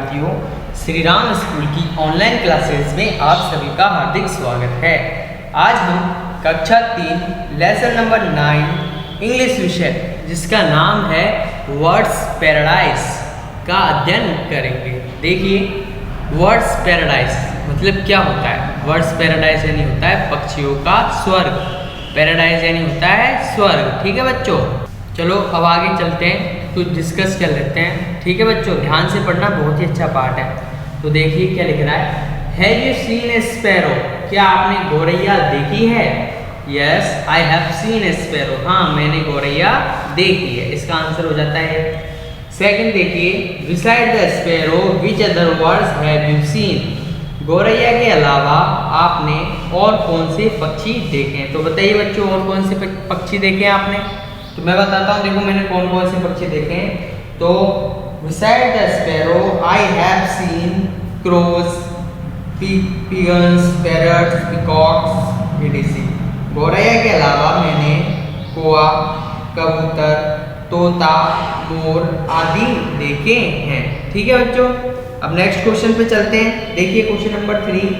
विद्यार्थियों, श्री राम स्कूल की online classes में आप सभी का हार्दिक स्वागत है। आज हम कक्षा 3 लेसन नंबर 9 इंग्लिश विषय जिसका नाम है वर्ड्स पैराडाइज का अध्ययन करेंगे। देखिए, वर्ड्स पैराडाइज मतलब क्या होता है। वर्ड्स पैराडाइज यानी होता है पक्षियों का स्वर्ग। पैराडाइज यानी होता है स्वर्ग। ठीक है बच्चों, चलो अब आगे चलते हैं, कुछ डिस्कस कर लेते हैं। ठीक है बच्चों, ध्यान से पढ़ना, बहुत ही अच्छा पार्ट है। तो देखिए क्या लिख रहा है, have you seen A sparrow, क्या आपने गौरैया देखी है। Yes I have scene A sparrow, हाँ मैंने गौरैया देखी है, इसका आंसर हो जाता है। सेकंड देखिए, beside the sparrow which other words have you seen, गौरैया के अलावा आपने और कौन से पक्षी देखे हैं। तो बताइए बच्चों, और कौन से पक्षी देखे हैं आपने। तो मैं बताता हूँ, देखो मैंने कौन कौन से पक्षी देखे हैं। तो beside the sparrow I have seen crows, pigeons, parrots, peacocks etc। गौरैया के अलावा मैंने कौआ, कबूतर, तोता, मोर आदि देखे हैं। ठीक है बच्चों, अब नेक्स्ट क्वेश्चन पे चलते हैं। देखिए question number 3,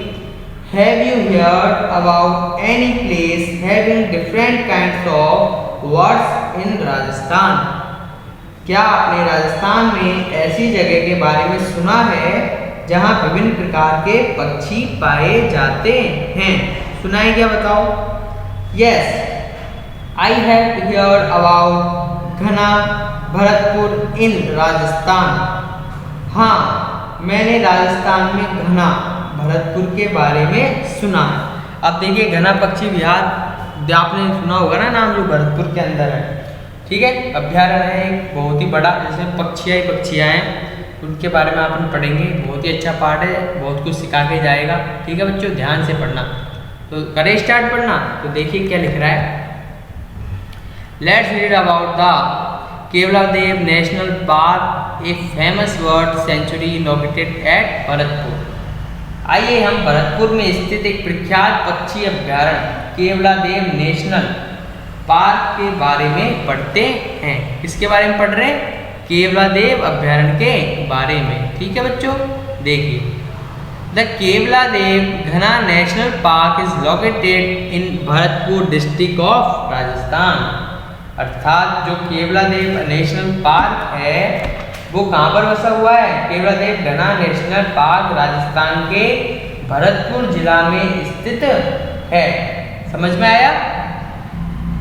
have you heard about any place having different kinds of words in Rajasthan, क्या आपने राजस्थान में ऐसी जगह के बारे में सुना है जहां विभिन्न प्रकार के पक्षी पाए जाते हैं। सुना है क्या, बताओ। Yes I have heard about घना, भरतपुर इन राजस्थान, हाँ मैंने राजस्थान में घना, भरतपुर के बारे में सुना है। अब देखिए, घना पक्षी विहार आपने सुना होगा ना नाम, जो भरतपुर के अंदर है। ठीक है, अभ्यारण्य है एक बहुत ही बड़ा, जिसमें पक्षियाँ ही पक्षियाँ हैं, उनके बारे में आप पढ़ेंगे। बहुत ही अच्छा पार्ट है, बहुत कुछ सिखा के जाएगा। ठीक है बच्चों, ध्यान से पढ़ना। तो करें स्टार्ट पढ़ना। तो देखिए क्या लिख रहा है, let's read about the Keoladeo national park, a famous bird sanctuary located at Bharatpur. आइए हम भरतपुर में स्थित एक प्रख्यात पक्षी अभ्यारण्य केवलादेव नेशनल पार्क के बारे में पढ़ते हैं। किसके बारे में पढ़ रहे हैं, केवलादेव अभ्यारण्य के बारे में। ठीक है बच्चों, देखिए, द केवलादेव घना national park is located in Bharatpur district of Rajasthan. अर्थात जो केवलादेव नेशनल पार्क है वो कहाँ पर बसा हुआ है, केवलादेव घना नेशनल पार्क राजस्थान के भरतपुर जिला में स्थित है। समझ में आया।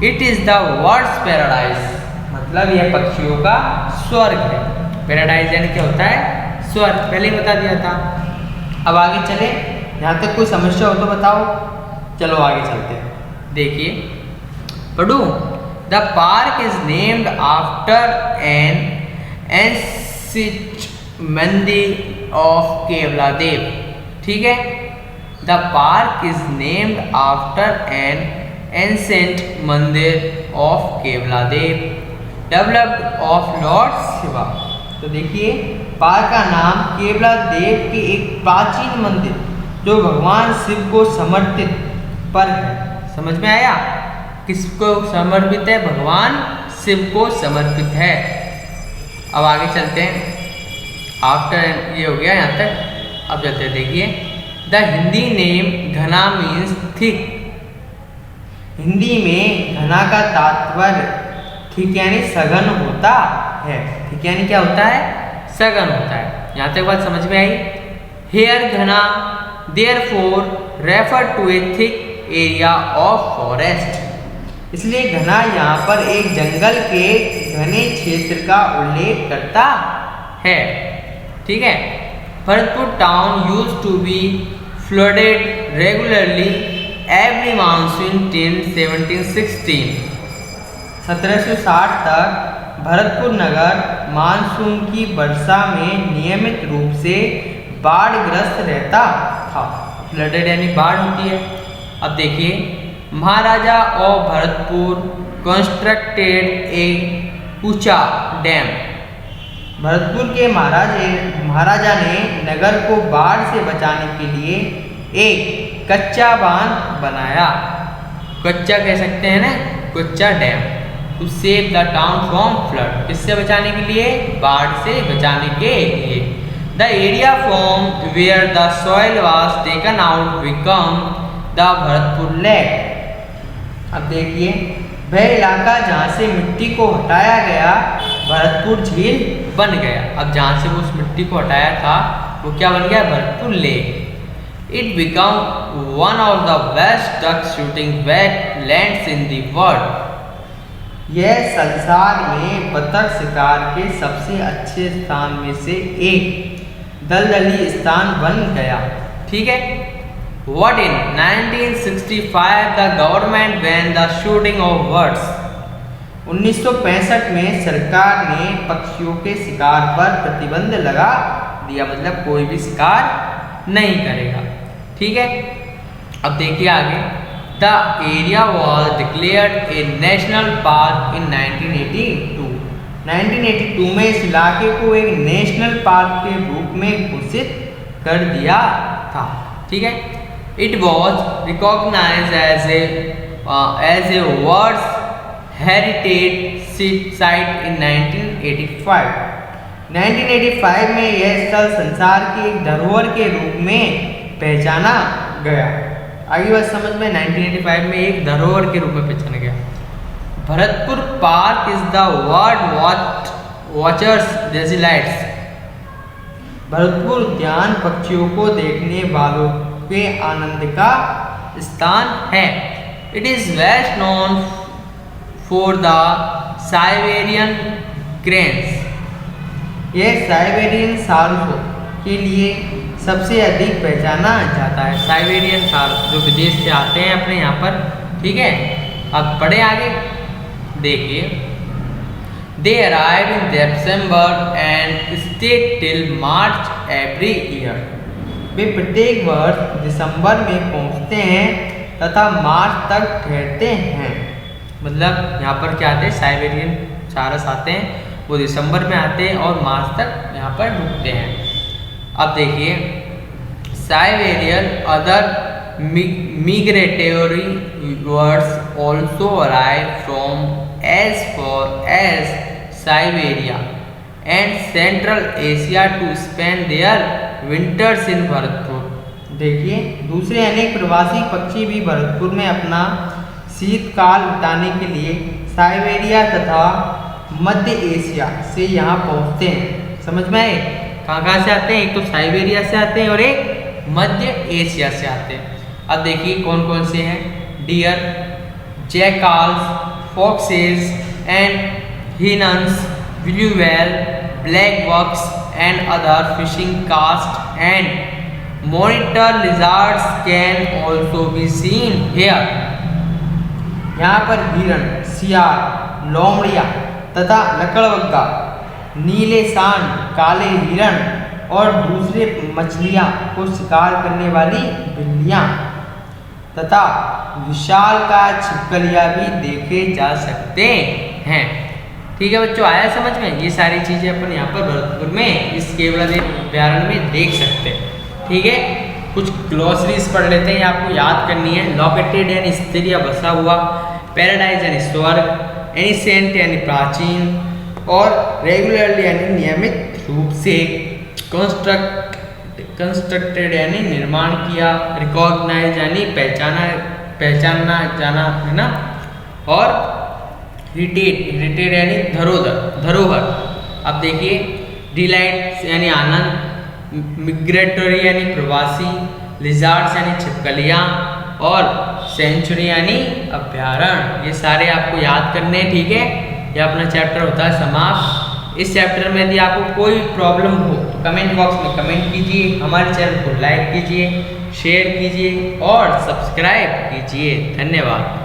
It is the words paradise, मतलब यह पक्षियों का स्वर्ग है। पैराडाइज यानी क्या होता है, स्वर्ग, पहले ही बता दिया था। अब आगे चले, यहाँ तक कोई समस्या हो तो बताओ। चलो आगे चलते हैं। देखिए पढ़ूं, the park is named after an ancient mandir of Keoladeo. ठीक है, the park is named after an ancient mandir of Keoladeo developed of lord Shiva. तो देखिए, पार्क का नाम केवलादेव के एक प्राचीन मंदिर जो भगवान शिव को समर्पित पर है। समझ में आया, किसको समर्पित है, भगवान शिव को समर्पित है। अब आगे चलते हैं। आफ्टर ये हो गया यहाँ तक। अब चलते हैं, देखिए, द हिंदी नेम घना मीन्स थिक। हिंदी में घना का तात्पर्य थिक यानी सघन होता है। थिक यानी क्या होता है, सघन होता है। यहाँ तक बात समझ में आई। Here ghana therefore refer to a thick area of forest, इसलिए घना यहाँ पर एक जंगल के घने क्षेत्र का उल्लेख करता है। ठीक है, Bharatpur town used to be flooded regularly every monsoon till 1716। 1760 तक भरतपुर नगर मानसून की वर्षा में नियमित रूप से बाढ़ग्रस्त रहता था। फ्लडेड यानी बाढ़ होती है। अब देखिए, महाराजा ऑफ भरतपुर कंस्ट्रक्टेड ए ऊंचा डैम, भरतपुर के महाराजा ने नगर को बाढ़ से बचाने के लिए एक कच्चा बांध बनाया। कच्चा कह सकते हैं ना, कच्चा dam. To save the town from flood, किससे बचाने के लिए, बाढ़ से बचाने के लिए। The area from where the soil was taken out become the Bharatpur lake. अब देखिए, वह इलाका जहाँ से मिट्टी को हटाया गया भरतपुर झील बन गया। अब जहाँ से उस मिट्टी को हटाया था वो क्या बन गया? Bharatpur lake. It become one of the best duck shooting wetlands in the world. यह संसार में बतख शिकार के सबसे अच्छे स्थान में से एक दलदली स्थान बन गया। ठीक है। What in 1965 the government banned the shooting of birds। 1965 में सरकार ने पक्षियों के शिकार पर प्रतिबंध लगा दिया, मतलब कोई भी शिकार नहीं करेगा। ठीक है। अब देखिए आगे, the area was declared A national park इन 1982। 1982 में इस इलाके को एक नेशनल पार्क के रूप में घोषित कर दिया था। ठीक है। It was recognized as a World Heritage Site in 1985। 1985 में यह स्थल संसार की एक धरोहर के रूप में पहचाना गया। आगे बात समझ में, 1985 में एक धरोहर के रूप में पहचाना गया। Bharatpur park is the world watchers delights. Bharatpur उद्यान पक्षियों को देखने वालों के आनंद का स्थान है। It is best known for the Siberian cranes. यह साइबेरियन सारसों के लिए सबसे अधिक पहचाना जाता है। साइबेरियन सारस जो विदेश से आते हैं अपने यहाँ पर। ठीक है। अब पढ़े आगे, देखिए, they arrive in December and stay till March every year. वे प्रत्येक वर्ष दिसंबर में पहुंचते हैं तथा मार्च तक ठहरते हैं। मतलब यहाँ पर क्या आते हैं? साइबेरियन सारस आते हैं, वो दिसंबर में आते हैं और मार्च तक यहाँ पर रुकते हैं। अब देखिए, Siberian other migratory birds also arrive from as far as Siberia and central Asia to spend their winters in Bharatpur. देखिए, दूसरे अनेक प्रवासी पक्षी भी भरतपुर में अपना शीतकाल बिताने के लिए साइबेरिया तथा मध्य एशिया से यहाँ पहुँचते हैं। समझ में आए? कहाँ से आते हैं? एक तो साइबेरिया से आते हैं और एक मध्य एशिया से आते हैं। अब देखिए कौन कौन से हैं? Deer, jackals, foxes and hyenas, blue whale, black bucks and other fishing cast and monitor lizards can also be seen here। यहाँ पर हिरण, सियार, लोमड़िया तथा लकड़बग्गा, नीले सांड, काले हिरण और दूसरे मछलियाँ को शिकार करने वाली बिल्लियाँ तथा विशालकाय छिपकलियाँ भी देखे जा सकते हैं। ठीक है बच्चों, आया समझ में? ये सारी चीज़ें अपन यहाँ पर भरतपुर में इस केवलादेव अभ्यारण्य में देख सकते हैं। ठीक है। कुछ ग्लॉसरीज पढ़ लेते हैं, आपको याद करनी है। लोकेटेड यानी स्थिर या बसा हुआ, पैराडाइज यानी स्वर्ग, एनिसेंट यानी प्राचीन, और रेगुलरली यानी नियमित रूप से, कंस्ट्रक्टेड यानी निर्माण किया, रिकॉग्नाइज यानी पहचाना जाना है ना, और रिटेड यानी धरोहर। अब देखिए, डिलाइट यानी आनंद, मिग्रेटरी यानी प्रवासी, लिजार्ड्स यानी छिपकलियाँ, और सेंचुरी यानी अभ्यारण्य। ये सारे आपको याद करने हैं। ठीक है। यह अपना चैप्टर होता है समाप्त। इस चैप्टर में यदि आपको कोई प्रॉब्लम हो तो कमेंट बॉक्स में कमेंट कीजिए, हमारे चैनल को लाइक कीजिए, शेयर कीजिए और सब्सक्राइब कीजिए। धन्यवाद।